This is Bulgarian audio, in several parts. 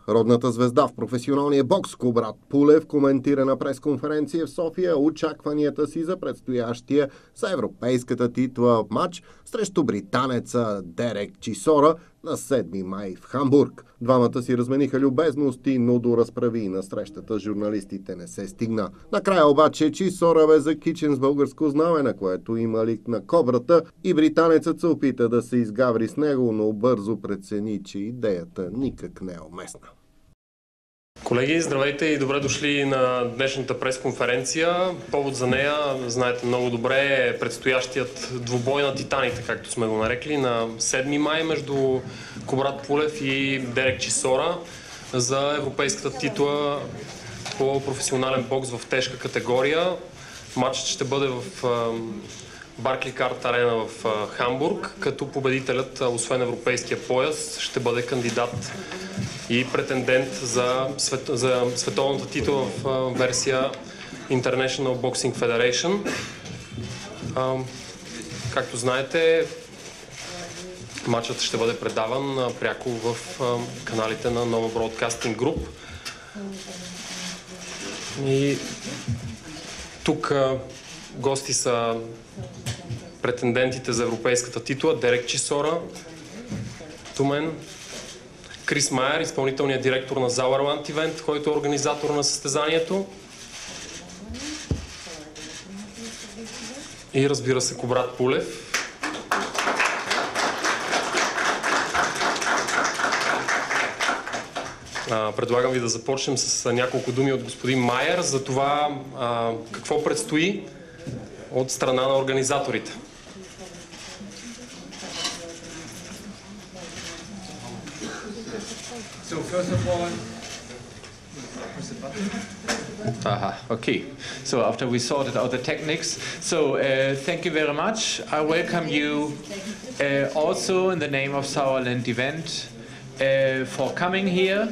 Родната звезда в професионалния бокс Кобрат Пулев коментира на пресконференция в София очакванията си за предстоящия за европейската титла матч срещу британеца Дерек Чисора на 7 май в Хамбург. Двамата си размениха любезности, но до разправи на срещата журналистите не се стигна. Накрая обаче Чисора бе закичен с българско знаме, на което има лик на Кобрата, и британецът се опита да се изгаври с него, но бързо прецени, че идеята никак не е уместна. Колеги, здравейте и добре дошли на днешната пресконференция. Повод за нея, знаете много добре, е предстоящият двубой на титаните, както сме го нарекли, на 7 май между Кобрат Пулев и Дерек Чисора за европейската титла по професионален бокс в тежка категория. Матчът ще бъде в Баркликард арена в Хамбург, като победителят, освен европейския пояс, ще бъде кандидат и претендент за световната титла в версия International Boxing Federation. Както знаете, матчът ще бъде предаван пряко в каналите на Nova Broadcasting Group. И тук гости са претендентите за европейската титла Дерек Чисора, Тумен, Крис Майер, изпълнителният директор на Зауерланд Ивент, който е организатор на състезанието, и разбира се Кобрат Пулев. Предлагам ви да започнем с няколко думи от господин Майер за това какво предстои от страна на организаторите. So first of all, press the button. Okay. So after we sorted out the techniques, thank you very much. I welcome you also in the name of Sauerland Event for coming here.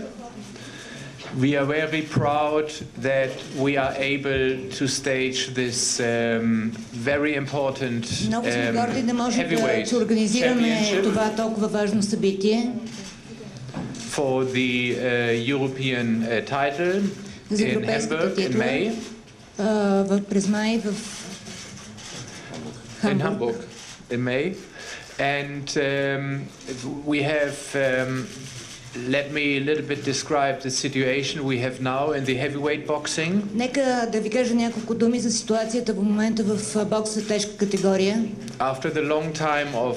We are very proud that we are able to stage this very important heavyweight championship for the European title in Hamburg in May. In Hamburg in May, and we have. Let me a little bit describe the situation we have now in the heavyweight boxing. Нека да ви кажа няколко думи за ситуацията в момента в бокса тежка категория. After the long time of,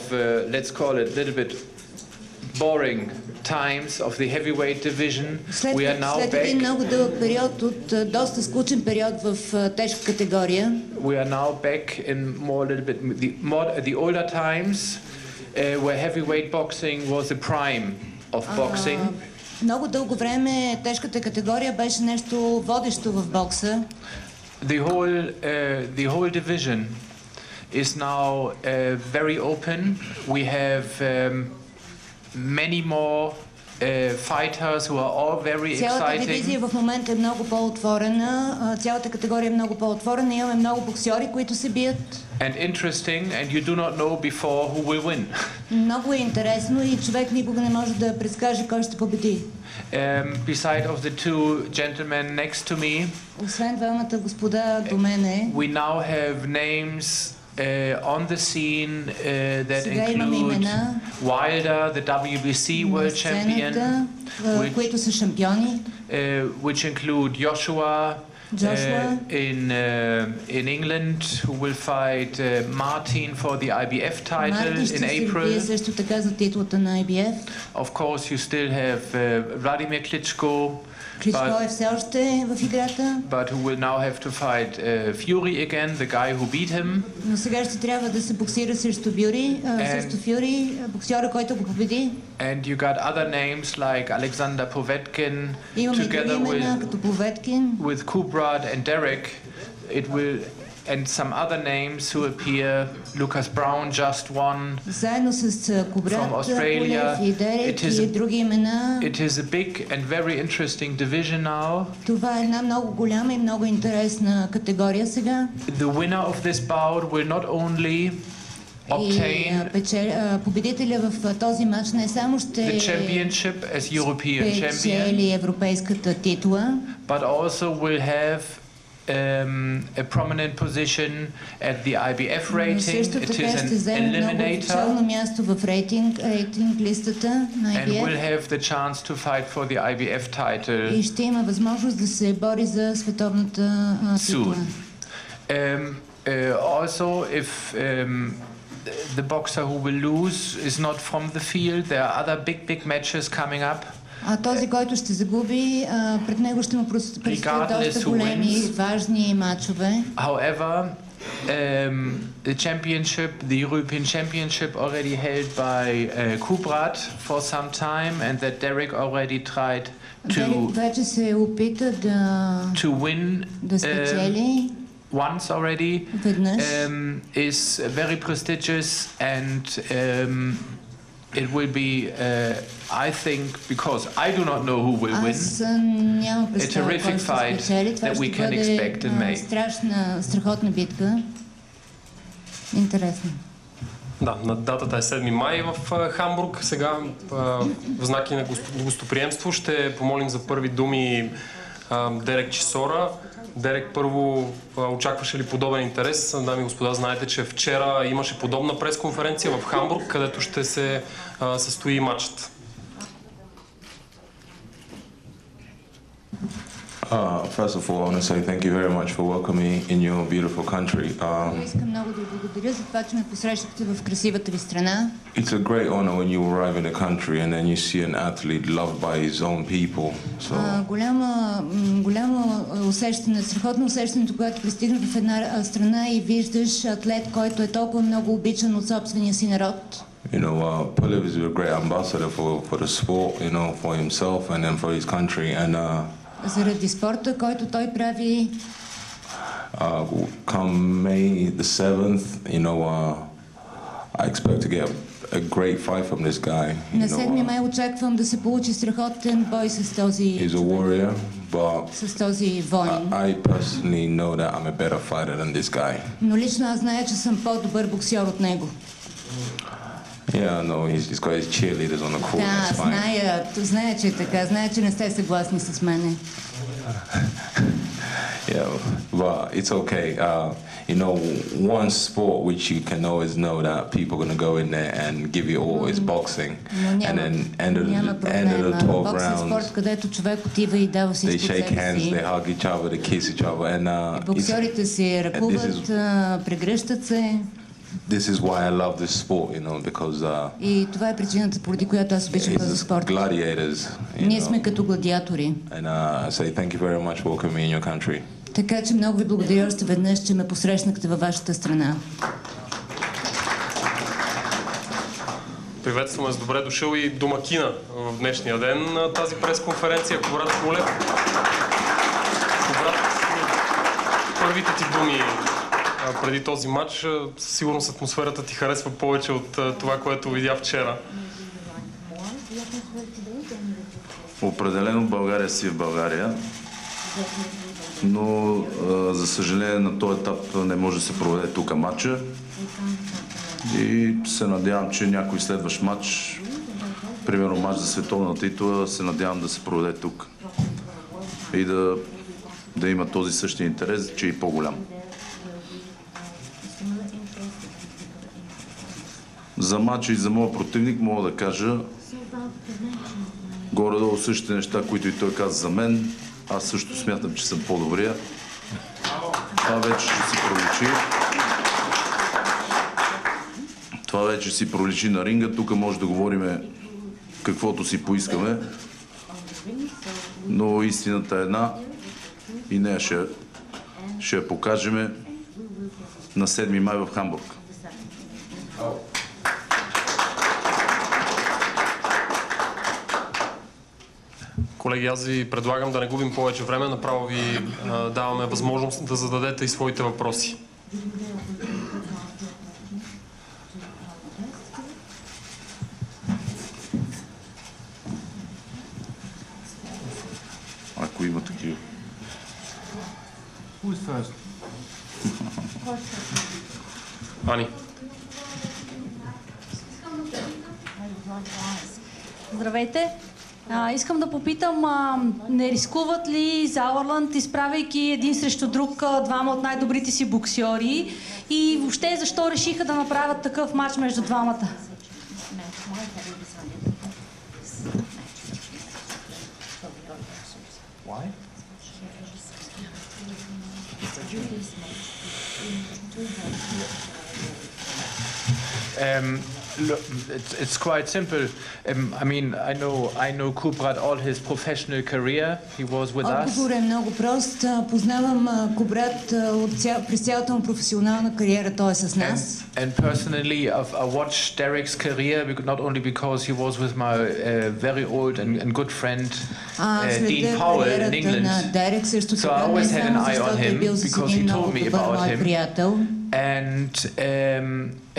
let's call it a little bit boring times of the heavyweight division, we are now back. След един много дълъг период от доста скучен период в тежка категория. We are now back in more a little bit the older times where heavyweight boxing was the prime of boxing. Много дълго време тежката категория беше нещо водещо в бокса. The whole division is now very open. We have many more fighters who are all very exciting. Цялата дивизия в момента е много по-отворена. Цялата категория е много по-отворена. Имаме много боксьори, които се бият. And interesting, and you do not know before who will win. Много е интересно и човек никога не може да предскаже кой ще победи. Beside of the two gentlemen next to me, освен двамата господа до мене, we now have names on the scene that include Wilder, the WBC world champion, които са шампиони, which include Joshua in England, who will fight Martin for the IBF title in April. също така за титлата на IBF. Of course, you still have Vladimir Klitschko. Klitschko е все още в играта. But who will now have to fight Fury again, the guy who beat him. Но сега ще трябва да се боксира срещу Фюри, боксера, който го победи. And you got other names like Alexander Povetkin together with Kubrat and Derek. It will, and some other names who appear. Lucas Brown just won from Australia. It is a big and very interesting division now. Това е една много голяма и много интересна категория сега. The winner of this bout will not only obtain победителя в този матч не само ще the championship as European champion, спечели европейската титла, but also will have a prominent position at the IBF rating. It is an eliminator място в рейтинг листата на IBF. And will have the chance to fight for the IBF title. И ще има възможност да се бори за световната титла. Also, if the boxer who will lose is not from the field, there are other big matches coming up. А този, който ще загуби, пред него ще му предстоят доста големи, важни матчове. However, the championship, the European Championship, already held by Kobrat for some time, and that Derek already tried вече се опита да спечели once already, is very prestigious, and it will be, I think, because I do not know who will win, a terrific fight that we can expect in May. Страхотна битка. Интересно. Да, датата е 7 май в Хамбург. Сега в знаки на гостоприемство ще помолим за първи думи Дерек Чисора. Дерек, първо, очакваше ли подобен интерес? Дами и господа, знаете, че вчера имаше подобна пресконференция в Хамбург, където ще се състои матчът. First of all, I want to say thank you very much for welcoming me in your beautiful country. Искам много да ви благодаря за това, че ме посрещахте в красивата ви страна. It's a great honor when you arrive in a country and then you see an athlete loved by his own people. So голямо усещане, страхотно усещането, когато пристигнеш в една страна и виждаш атлет, който е толкова много обичан от собствения си народ. You know, Pulev is a great ambassador for the sport, you know, for himself and then for his country. And заради спорта, който той прави. Come May the 7th, you know, I expect to get a great fight from this guy. На 7 май очаквам да се получи страхотен бой с този. He's a warrior, but с този воин. I personally know that I'm a better fighter than this guy. Но лично аз зная, че съм по-добър боксер от него. Yeah, no, he's got his cheerleaders on the court. Да, зная, че е така. Зная, че не сте съгласни с мене. Yeah, but it's okay. You know, one sport which you can always know that people are going to go in there and give you all is boxing. And then end of the 12 rounds, they shake hands, they hug each other, they kiss each other. And боксерите се ръкуват, прегръщат се. This is why I love this sport, you know, because и това е причината, поради която аз обичам този спорт. Ние сме като гладиатори. And I say thank you very much for welcoming me in your country. Така че много ви благодаря още веднъж, че ме посрещнахте във вашата страна. Приветстваме с добре дошъл и домакина в днешния ден на тази пресконференция, Кобрата Пулев. Кобрат, първите ти думи преди този матч, със сигурност атмосферата ти харесва повече от това, което видя вчера. Определено България си е България, но за съжаление на този етап не може да се проведе тук матча и се надявам, че някой следващ матч, примерно матч за световна титла, се надявам да се проведе тук и да има този същия интерес, че и по-голям. За матча и за моя противник мога да кажа горе-долу същите неща, които и той каза за мен. Аз също смятам, че съм по-добрия. Това вече ще си проличи. Това вече си проличи на ринга. Тук може да говорим каквото си поискаме. Но истината е една и нея ще я покажем на 7 май в Хамбург. Колеги, аз ви предлагам да не губим повече време, направо ви даваме възможност да зададете и своите въпроси. Ако има такива. Ани. Здравейте! Искам да попитам, не рискуват ли Зауърланд, изправяйки един срещу друг двама от най-добрите си боксьори, и въобще защо решиха да направят такъв матч между двамата? Look, it's quite simple. I mean, I know Kobrat all his professional career. He was with us. Отговорът е много прост. Познавам Кобрат през цялата му професионална кариера. Той е с нас. And personally, I watched Derek's career not only because he was with my very old and good friend Dean Powell in England. So I always had an eye on him because he told me about him.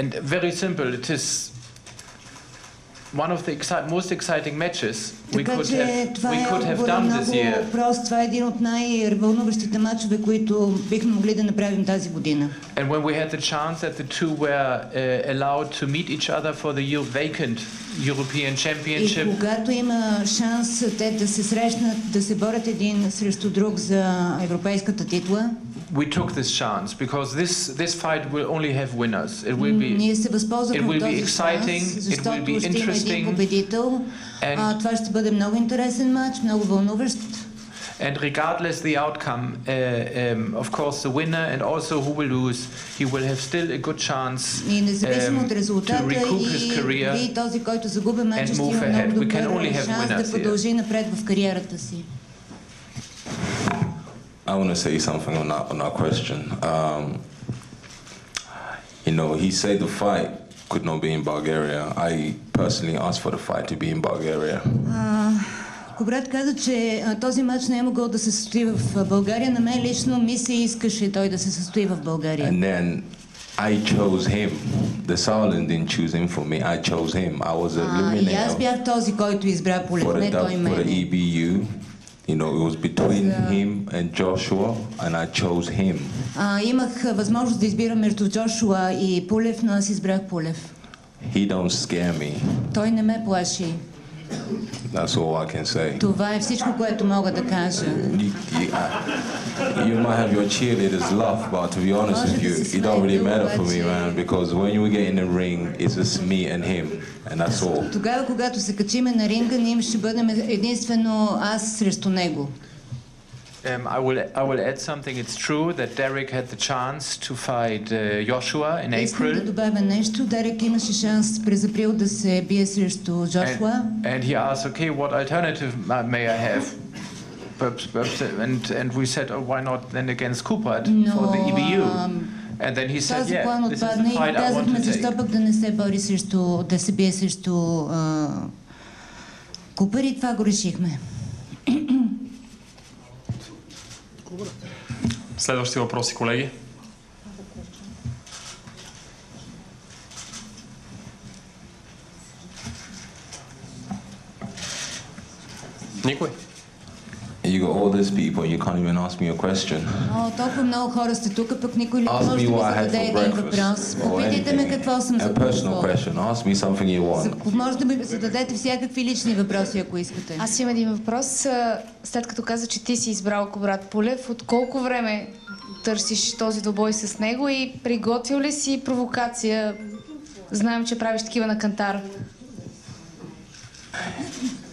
And very simple, it is one of the most exciting matches we could have done this year. Това е един от най-вълнуващите матчове, които бихме могли да направим тази година. And when we had the chance that the two were allowed to meet each other for the vacant European Championship. И когато има шанс те да се срещнат, да се борят един срещу друг за европейската титла. We took this chance because this fight will only have winners. It will be exciting, it will be interesting, това ще бъде много интересен матч, много вълнуващ. And regardless the outcome, of course the winner and also who will lose, he will have still a good chance to recoup his career and move ahead. We can only have winners here. I want to say something on that question. You know, he said the fight could not be in Bulgaria. I personally asked for the fight to be in Bulgaria. Кобрат каза, че този матч не е могъл да се състои в България. На мен лично ми се искаше той да се състои в България. And then I chose him. The Sauerland didn't choose him for me. I chose him. I was eliminated. И аз бях този, който избра Полев, не той мен. For the EBU. You know, it was between him and Joshua, and I chose him. Имах възможност да избирам между Джошуа и Полев, но аз избрах Полев. He don't scare me. Той не ме плаши. That's all I can say. Това е всичко, което мога да кажа. You might have your cheerleaders laugh, but to be honest with you, it don't really matter for me, man, because when we get in the ring, it's just me and him, and that's all. Тогава, когато се качиме на ринга, ние ще бъдем единствено аз срещу него. I will add something. It's true that Derek had the chance to fight Joshua in April. Искам да добавя нещо. Дерек имаше шанс през април да се бие срещу Джошуа. And he asked, okay, what alternative may I have? And we said, oh, why not then against Kobrat for the EBU? And then he said, yeah, this is the fight I want to take. Защо пък да не се бори срещу, да се бие срещу Купър, и това го решихме. Следващи въпроси, колеги. Никой? You got all these people, you can't even ask me a question. Толкова много хора сте тук, пък никой не може да ми зададе един въпрос. Попитайте ме какво съм за personal question. Ask me something you want. Може да ми зададете всякакви лични въпроси, ако искате. Аз имам един въпрос. След като каза, че ти си избрал Кобрат Полев, от колко време търсиш този двубой с него и приготвил ли си провокация? Знаем, че правиш такива на кантар.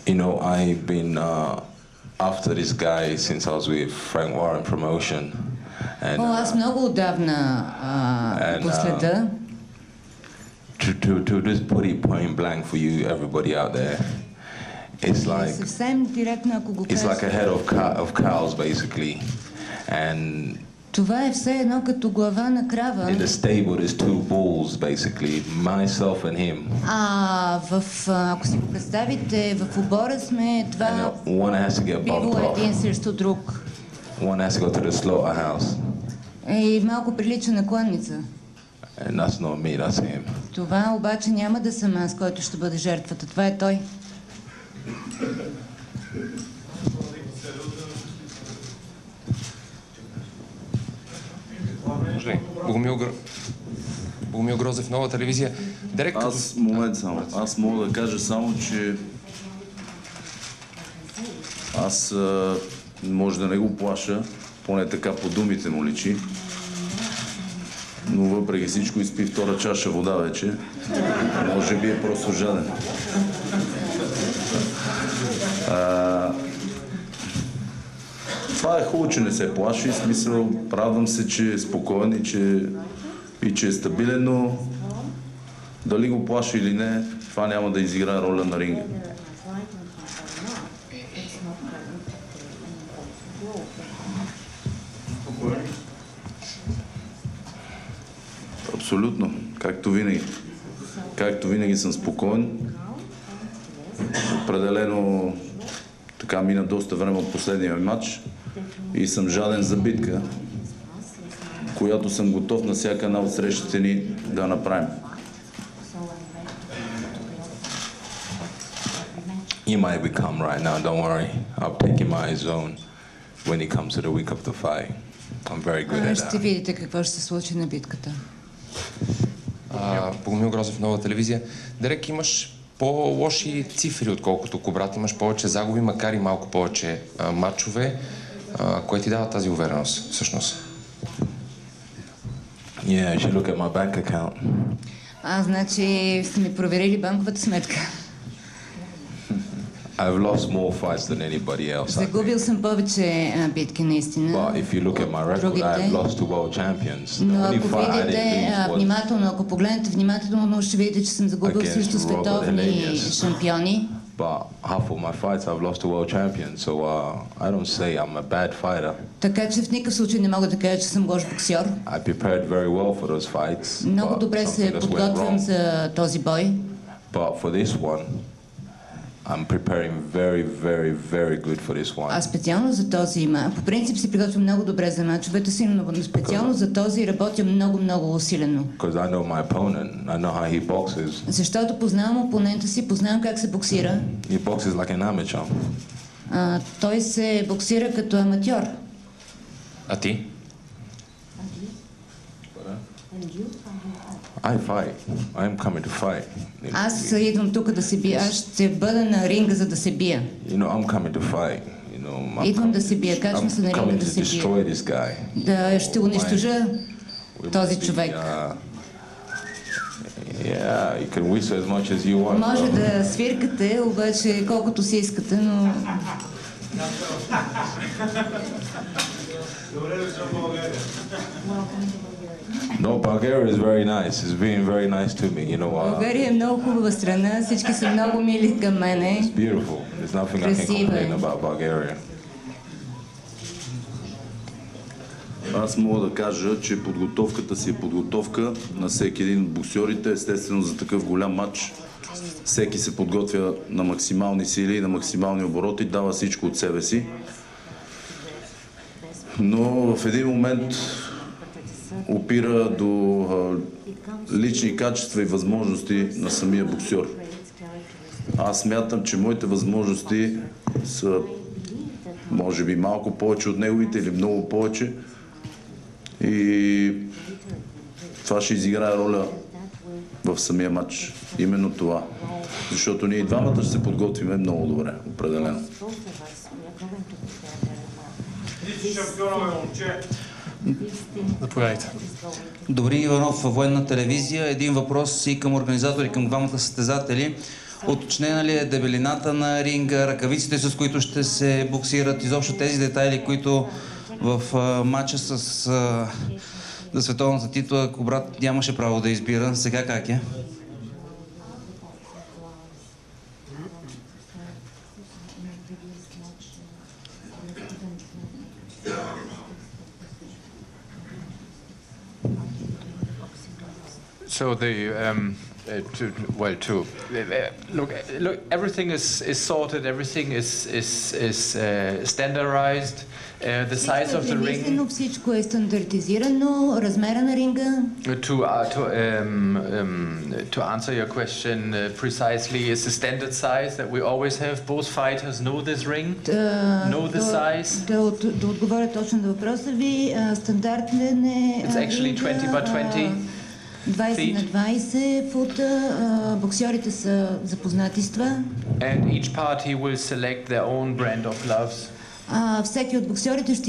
You know, I've been after this guy since I was with Frank Warren Promotion. And, аз много отдавна го следа. To just put it point blank for you, everybody out there, it's like съвсем директно, ако го it's like a head of cows basically, and това е все едно като глава на крава. In the stable there's two bulls basically, myself and him. Ако си го представите, в обора сме два бивола, един срещу друг. One has to go to the slaughterhouse. И малко прилича на кланница. And that's not me, that's him. Това обаче няма да съм аз, който ще бъде жертвата. Това е той. Богомил Грозев, Нова телевизия. Аз мога да кажа само, че Аз може да не го плаша, поне така по думите му личи, но въпреки всичко изпи втора чаша вода вече. Може би е просто жаден. Това е хубаво, че не се плаши, смисъл, радвам се, че е спокоен и че е стабилен, но дали го плаши или не, това няма да изиграе роля на ринга. Абсолютно, както винаги. Както винаги съм спокоен. Определено така мина доста време от последния матч и съм жаден за битка, която съм готов на всяка една от срещите ни да направим. You might become right now, don't worry. I'll take him my zone when he comes to the week of the fight. I'm very good at that. Ще видите какво ще се случи на битката. Богомил Грозев, Нова телевизия. Дерек, имаш по-лоши цифри, отколкото Кобрата. Имаш повече загуби, макар и малко повече матчове. Кое ти дава тази увереност, всъщност? Yeah, you should look at my bank account. Значи сте ми проверили банковата сметка. I've lost more fights than anybody else. Загубил съм повече битки, наистина. But if you look at my record, I've lost to world champions. Но ако видите внимателно, ако погледнете внимателно, ще видите, че съм загубил срещу световни шампиони. But half of my fights I've lost to world champions, so I don't say I'm a bad fighter. Така че в никакъв случай не мога да кажа, че съм лош боксер. I prepared very well for those fights. Много добре се подготвям за този бой. But for this one, I'm preparing very, very, very good for this one. Специално за този по принцип се приготвям много добре за мачовете си, но специално за този работя много, много усилено. Because I know my opponent, I know how he boxes. Защото познавам опонента си, познавам как се боксира. He boxes like an amateur. Той се боксира като аматьор. А ти? I fight. I'm coming to fight. Аз идвам тук да се бия. Аз ще бъда на ринга, за да се бия. You know, I'm coming to fight. You know, идвам да се бия. Качвам се на ринга да се бия. Да ще унищожа този човек. Yeah, you can whistle as much as you want. Може да свиркате, обаче колкото си искате, но... No, Bulgaria is very nice. It's being very nice to me. You know, България е много хубава страна. Всички са много мили към мене. It's beautiful. There's nothing I can complain about Bulgaria. Аз мога да кажа, че подготовката си е подготовка на всеки един от боксерите. Естествено, за такъв голям матч всеки се подготвя на максимални сили и на максимални обороти, дава всичко от себе си. Но в един момент опира до лични качества и възможности на самия боксер. Аз смятам, че моите възможности са може би малко повече от неговите или много повече. И това ще изиграе роля в самия матч. Именно това. Защото ние и двамата ще се подготвиме много добре, определено. Заповядайте. Добри, Иванов, Военна телевизия. Един въпрос и към организатори, към двамата състезатели. Уточнена ли е дебелината на ринга, ръкавиците, с които ще се боксират, изобщо тези детайли, които в матча за световната титла Кобрат нямаше право да избира. Сега как е? So look, everything is sorted, everything is standardized. The size of the ring. Всичко е стандартизирано, размера на ринга. To answer your question precisely, is the standard size that we always have. Both fighters know this ring, know the size. Да отговоря точно на въпроса ви, стандартен е. It's actually 20 by 20. 20 на 20 фута, боксерите са запознати с това. And each party will select their own brand of gloves. Всеки от боксерите ще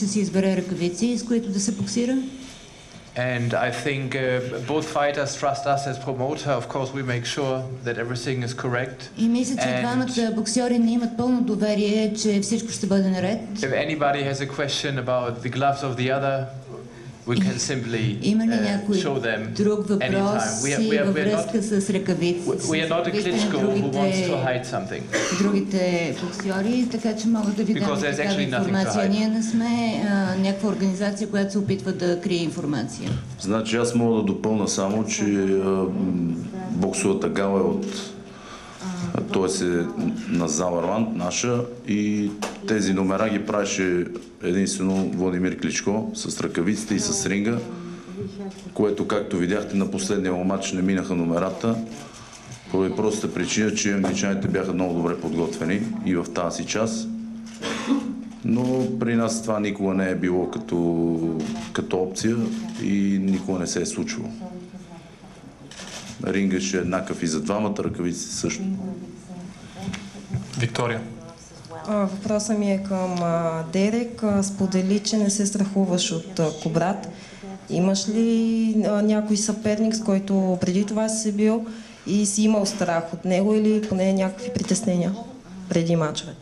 си избере ръкавици, с които да се боксира. And I think both fighters trust us as promoter. Of course, we make sure that everything is correct. И мисля, че двамата боксери ни имат пълно доверие, че всичко ще бъде наред. If anybody has a question about the gloves of the other, we can simply show them anytime. Във връзка с ръкавици. We are not a Klitschko who wants to hide something. Другите боксери, така че могат да ви дадат такава информация. Ние не сме някаква организация, която се опитва да крие информация. Значи аз мога да допълна само, че боксовата гала е от т.е. на Заварланд, наша, и тези номера ги правеше единствено Владимир Кличко с ръкавиците и с ринга, което, както видяхте, на последния матч не минаха номерата, поради простата причина, че англичаните бяха много добре подготвени и в тази си част. Но при нас това никога не е било като опция и никога не се е случвало. Ринга ще е еднакъв и за двамата, ръкавиците също. Виктория. Въпросът ми е към Дерек. Сподели, че не се страхуваш от Кобрат. Имаш ли някой съперник, с който преди това си бил и си имал страх от него или поне някакви притеснения преди мачове?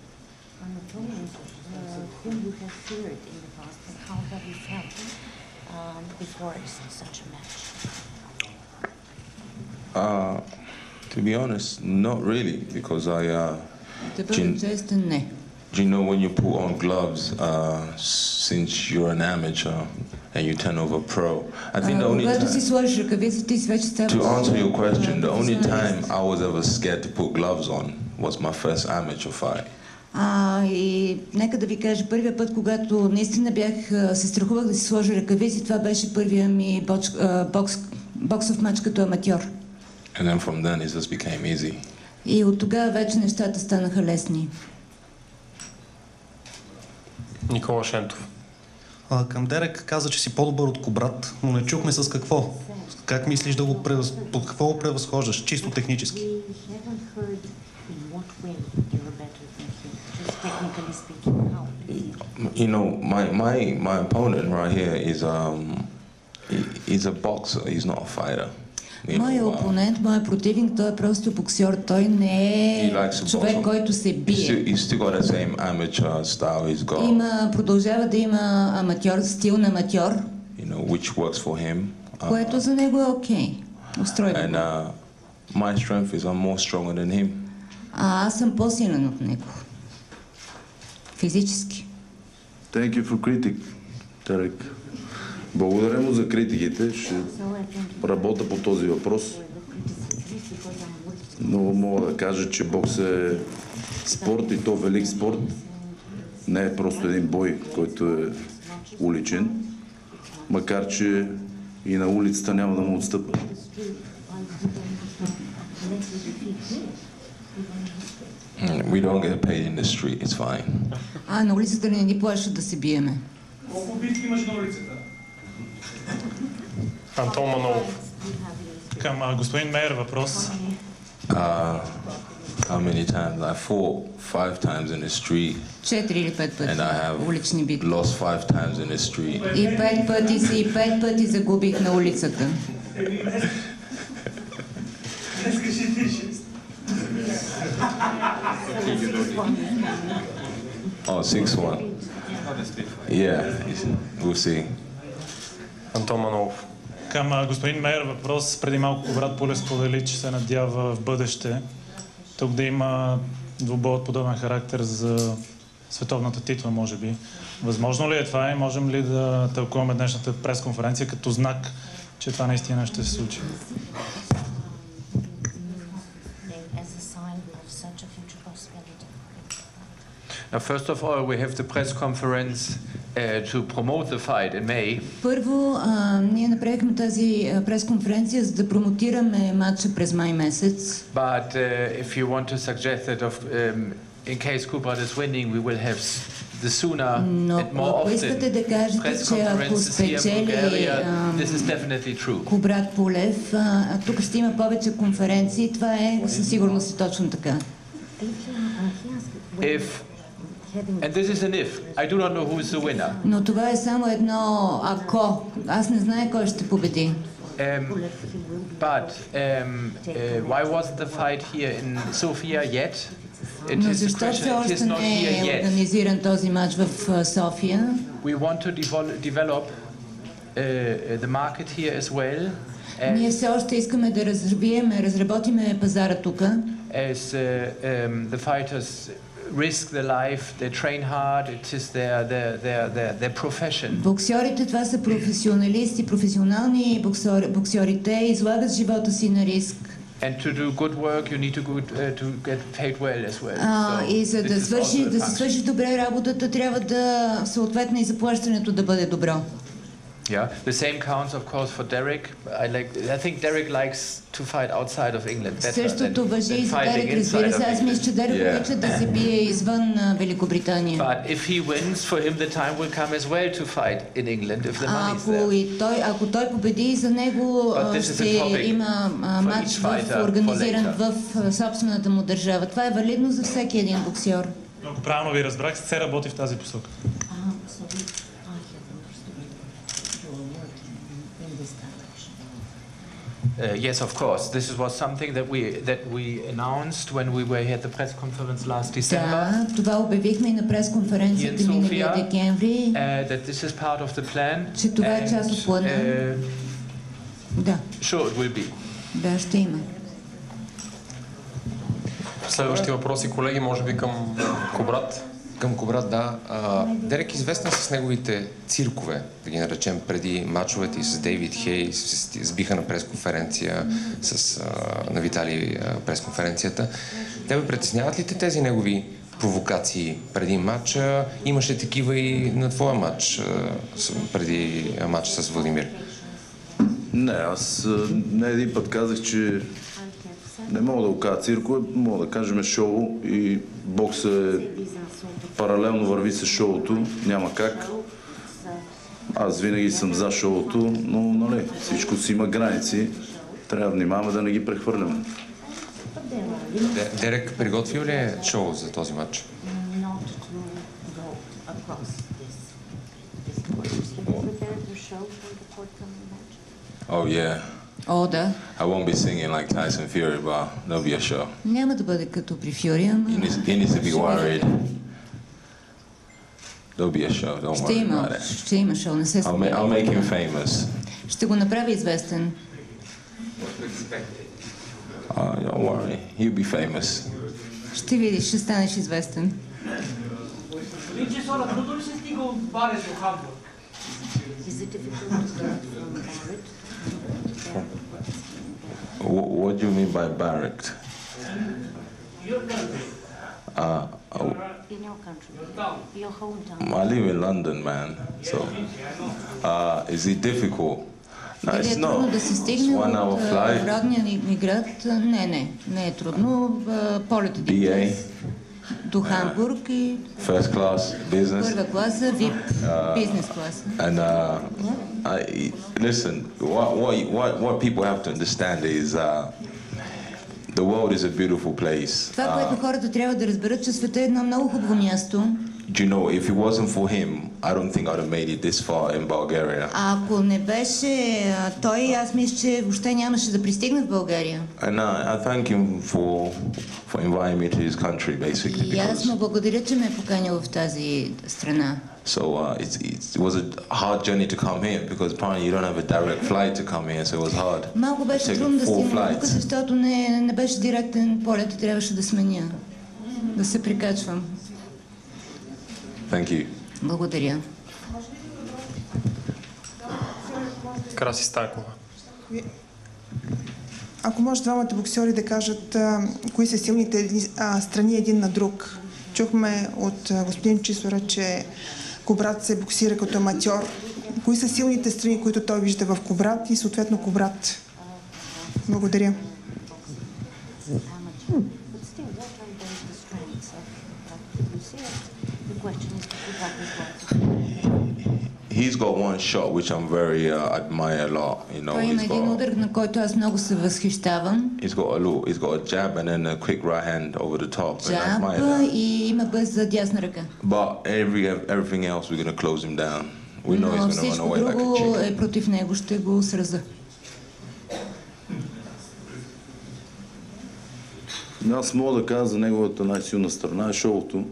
To be honest, not really, because you know, when you put on gloves, since you're an amateur and you turn over pro, I think the only time, to answer your question, the only time I was ever scared to put gloves on was my first amateur fight. И нека да ви кажа, първия път, когато наистина се страхувах да си сложа ръкавици, това беше първия ми боксов матч като аматьор. And then from then it just became easy. И от тогава вече нещата станаха лесни. Никола Шентов. Към Дерек каза, че си по-добър от Кобрат, но не чухме с какво. Как мислиш да под какво го превъзхождаш, чисто технически? You know, my opponent right here is a boxer. He's not a fighter. Моят опонент, моят противник, той е просто боксер. Той не е човек, който се бие. Продължава да има стил на аматьор, което за него е окей. Аз съм по-силен от него. Физически. Thank you for critic, Derek. Благодаря му за критиките. Ще работя по този въпрос. Но мога да кажа, че бокс е спорт и то велик спорт. Не е просто един бой, който е уличен. Макар че и на улицата няма да му отстъпа. We don't get paid in the street, it's fine. На улицата не ни плащат да се биеме. Колко битки имаш на улицата? Антон Манолов. Към господин Мейер въпрос. How many times? I fought 5 times in the street. 4 или 5 пъти. And I have lost 5 times in the street. И 5 пъти загубих на улицата. Oh, 6-1. Yeah, we'll see. Антон Манолов. Към господин Мейер въпрос. Преди малко Кобрат Пулев сподели, че се надява в бъдеще тук да има двубой от подобен характер за световната титла, може би. Възможно ли е това и можем ли да тълкуваме днешната пресконференция като знак, че това наистина ще се случи? First of all, we have the press conference to promote the fight in May. Първо, ние направихме тази пресконференция, за да промотираме матча през май месец. But if you want to suggest that in case Kobrat is winning, we will have the sooner and more ако искате да кажете, press че ако conferences here in спечели Bulgaria, this is definitely true. Кобрат Пулев, тук ще има повече конференции, това е със сигурност и точно така. And this is an if. I do not know who is the winner. Но това е само едно ако. Аз не знае кой ще победи. But why wasn't the fight here in Sofia yet? Но защо все още не е организиран този матч в София? We want to develop the market here as well. Ние все още искаме да разработиме пазара тук. As the fighters risk their life, they train hard, it is their profession. Боксерите това са професионалисти, професионални боксери, те излагат живота си на риск. And to do good work, you need to get paid well as well. И за да се свърши добре работата, трябва да съответно и заплащането да бъде добро. Yeah, the same counts of course for Derek. I think Derek likes to fight outside of England. Същото важи и за Дерек, разбира се. Аз мисля, че Дерек обича да се бие извън Великобритания. But if he wins, for him the time will come as well to fight in England if the money is there. Ако той победи, за него ще има матч организиран в собствената му държава. Това е валидно за всеки един боксер. Ако правилно ви разбрах, се работи в тази посока. Yes, of course. This was something that we announced when we were here at the press conference last December. Да, това обявихме и на пресконференцията миналия декември. That this is part of the plan. Че това е част от плана. Да. Sure, it will be. Да, ще има. Следващи въпроси, колеги, може би към Кобрат. Към Кобрат, да. Дерек известен с неговите циркове, да ги наречем, преди мачовете и с Дейвид Хей, сбиха на пресконференция на Виталий пресконференцията. Тебе притесняват ли те тези негови провокации преди матча? Имаше такива и на твоя матч, преди матча с Владимир? Не, аз не един път казах, че не мога да го кажа циркове, мога да кажем шоу и бокса паралелно върви с шоуто, няма как. Аз винаги съм за шоуто, но нали, всичко си има граници, трябва да внимаваме да не ги прехвърляме. Дерек приготвил ли е шоу за този матч? Oh yeah. О, да. I won't be singing like Tyson Fury, but there'll be a show. Няма да бъде като при Фюри, ама... He needs to be worried. There'll be a show, don't worry about it. Ще има шоу, не се I'll make him famous. Ще го направя известен. Don't worry, he'll be famous. Ще видиш, ще станеш известен. Чисора, трудно ли се стига от Баре до Хамбург? What do you mean by barracked? Your country. In your country, your hometown. I live in London, man. So, is it difficult? No, it's not. It's 1 hour flight. Родния ми град, не е трудно. Полетът BA. До Хамбург и First class business. Първа класа, VIP, бизнес класа. And listen, what people have to understand is the world is a beautiful place. Това, което хората трябва да разберат, че света е едно много хубаво място. Do you know, if it wasn't for him, I don't think I would have made it this far in Bulgaria. Ако не беше той, аз мисля, че въобще нямаше да пристигна в България. And I thank him for inviting me to his country, basically. И аз му благодаря, че ме е поканил в тази страна. So it was a hard journey to come here because apparently you don't have a direct flight to come here, so it was hard. Малко беше трудно да стигна тук, защото не беше директен полет и трябваше да сменя, да се прикачвам. Thank you. Благодаря. Краси Стайкова. Ако може двамата боксери да кажат кои са силните страни един на друг. Чухме от господин Чисора, че Кобрат се боксира като аматьор. Кои са силните страни, които той вижда в Кобрат и съответно Кобрат? Благодаря. He's got one shot which I'm very admire a lot. You know, Той има един удар, на който аз много се възхищавам. He's got a jab and then a quick right hand over the top. Джаб и има бъз за дясна ръка. But everything else we're gonna close him down. We know he's gonna run away like a chicken. Всичко друго е против него, ще го среза. Аз мога да кажа за неговата най-силна страна е шоуто.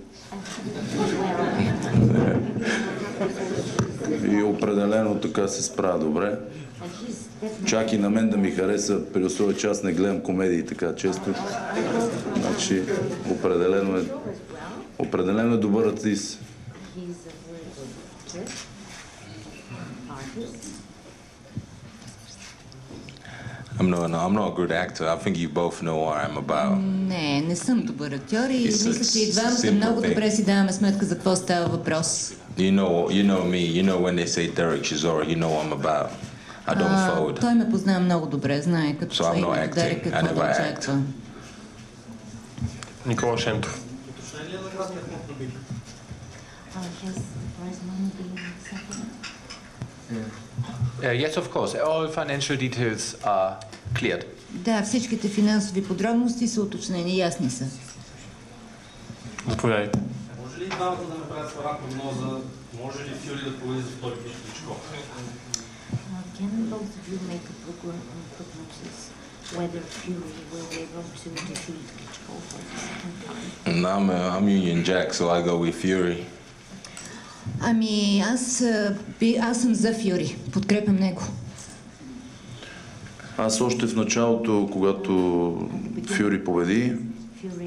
И определено така се справя добре. Чак и на мен да ми хареса, при условие, че аз не гледам комедии така често. Значи, определено е добър артист. I'm not a good actor. I think you both know what I'm about. Не съм добър актьор и мисля, че и двамата много добре си даваме сметка за какво става въпрос. You know me. You know when they say Derek Чисора, you know what I'm about. I don't fold. Той ме познава много добре, знае като So I'm not Дерек acting. I какво да never очаква. act. Никола Шентов. Yes, of course. All financial details are cleared. Да, всичките финансови подробности са уточнени, ясни са. Заповядайте. Може ли двамата да направят своя прогноза? Може ли Фюри да победи за втори път Кличко? Can both of you make a prognosis whether Fury will be able to defeat Klitschko for the second time? I'm Union Jack, so I go with Fury. Ами аз съм за Фюри. Подкрепям него. Аз още в началото, когато Фюри победи,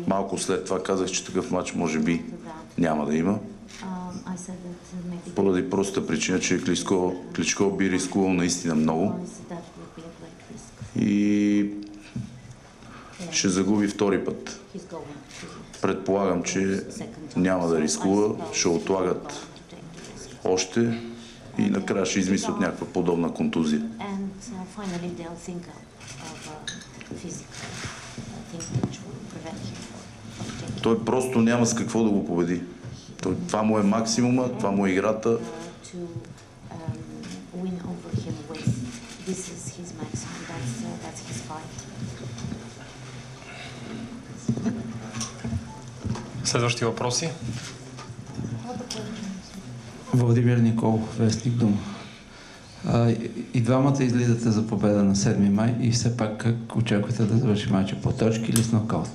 малко след това казах, че такъв матч може би няма да има. Поради проста причина, че Кличко би рискувал наистина много и ще загуби втори път. Предполагам, че няма да рискува, ще отлагат още и накрая ще измислят някаква подобна контузия. Той просто няма с какво да го победи. Това му е максимума, това му е играта. Следващи въпроси? Владимир Николов, Вестник Дума. И двамата излизате за победа на 7 май и все пак как очаквате да завърши матча? По точки или с нокаут?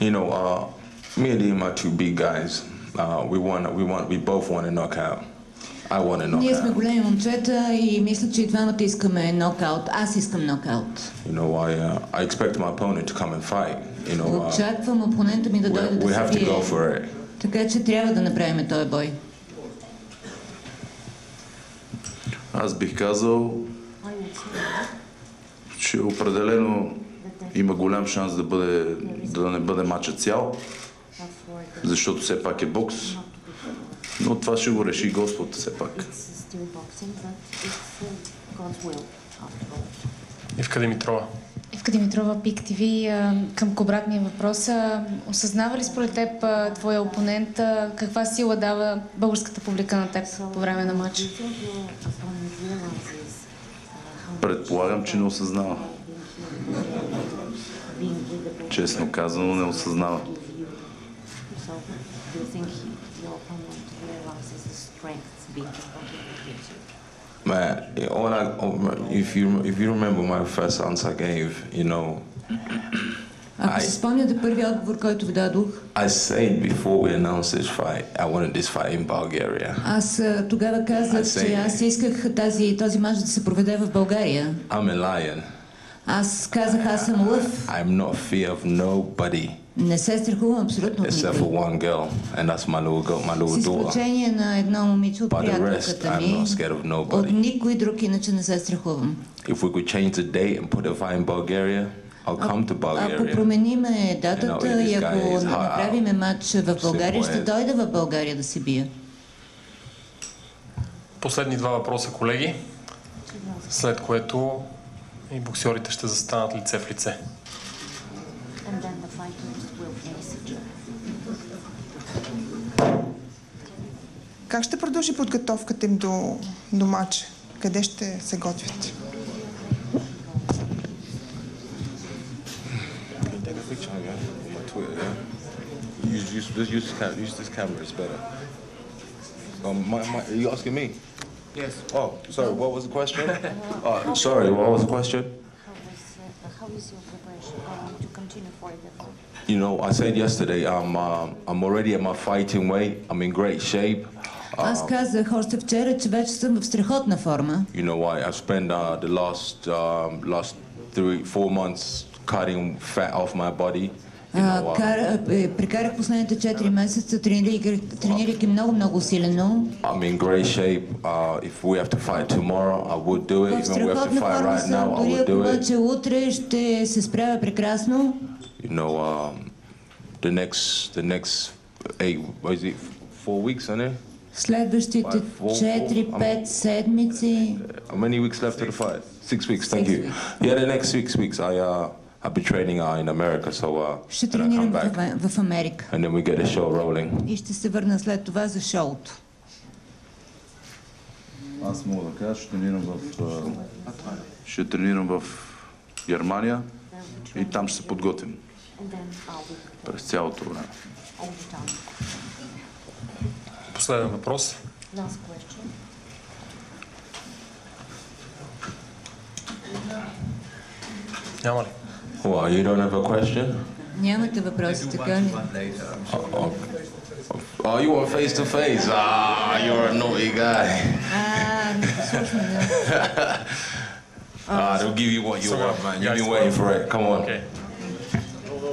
You know, me and him are two big guys. We both want a knockout. I want a knockout. Ние сме големи момчета и мисля, че и двамата искаме нокаут. Аз искам нокаут. You know, I expect my opponent to come and fight. You know, очаквам опонента ми да дойде да се бие. Така че трябва да направим този бой. Аз бих казал, че определено има голям шанс да не бъде матчът цял, защото все пак е бокс, но това ще го реши Господ все пак. Ивка Димитрова. Ивка Димитрова, ПИК ТВ. Към Кобратния въпрос. Осъзнава ли според теб твоя опонент каква сила дава българската публика на теб по време на матч? Предполагам, че не осъзнава. Честно казано, не осъзнава. Man, if you remember my first answer I gave, you know, Ако се спомняте първият отговор, който ви дадох, I said before we announced this fight, I wanted this fight in Bulgaria. Аз тогава казах, че аз исках този мач да се проведе в България. I'm a lion. Аз казах, аз съм лъв. I'm not fear of nobody. Не се страхувам абсолютно от Except for one girl, and that's my little daughter. С изключение на едно момиче от приятелката ми, от никой друг иначе не се страхувам. If we could change the date and put a fight in Bulgaria, I'll come to Bulgaria. Ако промениме датата и ако направиме матч в България, ще дойда в България да се бия. Последни два въпроса, колеги, след което и боксерите ще застанат лице в лице. Как ще продължи подготовката им до матча? Къде ще се готвят? Use this camera, it's better. Are you asking me? Yes. Oh, sorry, what was the question? Sorry, what was the question? How is your preparation going to continue for the fight? You know, I said yesterday, I'm already at my fighting weight. I'm in great shape. Аз казах още вчера, че вече съм в страхотна форма. You know why? I've spent the last 3-4 months cutting fat off my body. Прекарах последните 4 месеца, тренирайки много усилено. I'm in great shape. If we have to fight tomorrow, I would do it. If we have to fight right now, I would do it. Че утре ще се справя прекрасно. You know, the next 4 weeks, isn't it? Следващите 4-5 седмици. How many weeks left to the fight? 6 weeks, thank you. Yeah, the next 6 weeks I'll be training in America, so ще тренирам в Америка. And then we get the show rolling. И ще се върна след това за шоуто. Аз мога да кажа, ще тренирам в Германия и там ще се подготвим през цялото време. Последен въпрос. Няма ли? Well, you don't have a question? Нямате въпроси, така ли? Oh, you want face to face? You're a naughty guy. Не послушам, да. They'll give you what you want, man. You've been waiting for it. Come on.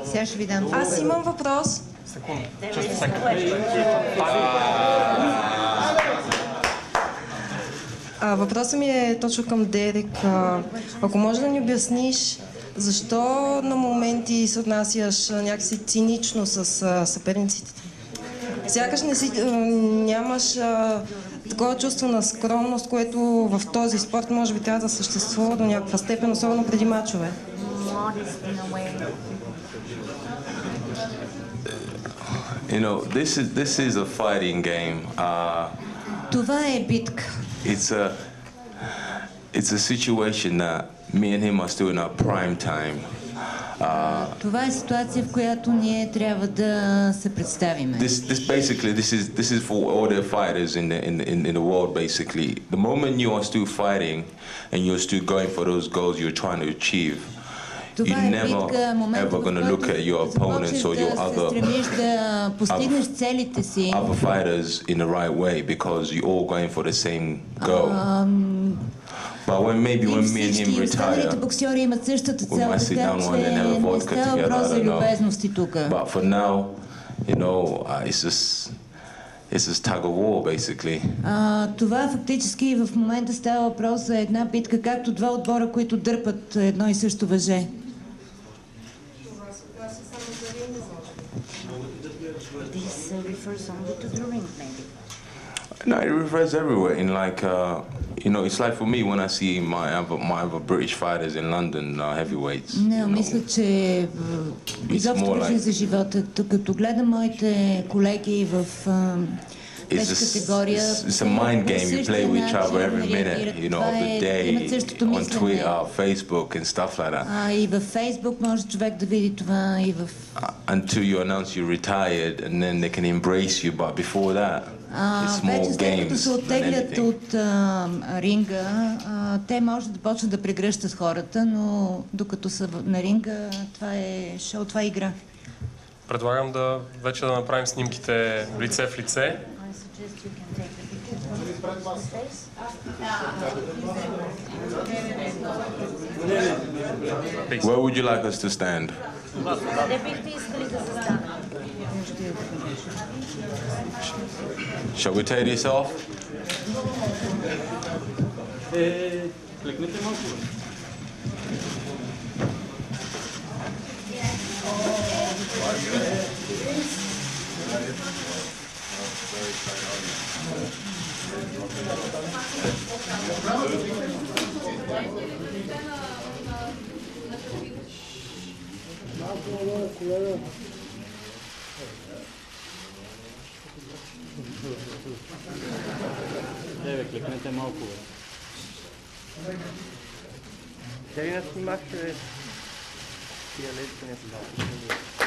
Сега ще ви дам. Аз имам въпрос. Въпросът ми е точно към Дерек. Ако може да ни обясниш защо на моменти се отнасяш някакси цинично с съперниците? Сякаш нямаш такова чувство на скромност, което в този спорт може би трябва да съществува до някаква степен, особено преди мачове. You know, this is a fighting game. Това е битка. It's a situation that me and him are still in our prime time. Това е ситуация, в която ние трябва да се представиме. This is for all the fighters in the world basically. The moment you are still fighting and you're still going for those goals you're trying to achieve, you're never ever going to look at your opponents or your other fighters in the right way because you're all going for the same goal. But when me and him retire, we might sit down one and have a vodka together, I don't know. But for now, you know, it's just tug of war, basically. Това фактически в момента става въпрос за една битка, както два отбора, които дърпат едно и също въже. This refers only to the ring, maybe. No, it refers everywhere. In like, you know, it's like for me when I see my other British fighters in London, heavyweights. Не, мисля, че изобщо важно за живота. Като гледам моите колеги в It's a mind game. You play with each other every minute, you know, of the day, on Twitter, Facebook, and stuff like that. И във Facebook може човек да види това и в. Until you announce you're retired, and then they can embrace you, but before that, it's more games. Като се оттеглят от ринга, те може да почнат да прегръщат хората, но докато са на ринга, това е шоу, това е игра. Предлагам вече да направим снимките лице в лице. Where would you like us to stand? Shall we take this off? Кликнете малко. Дали не снимаш тия лечка не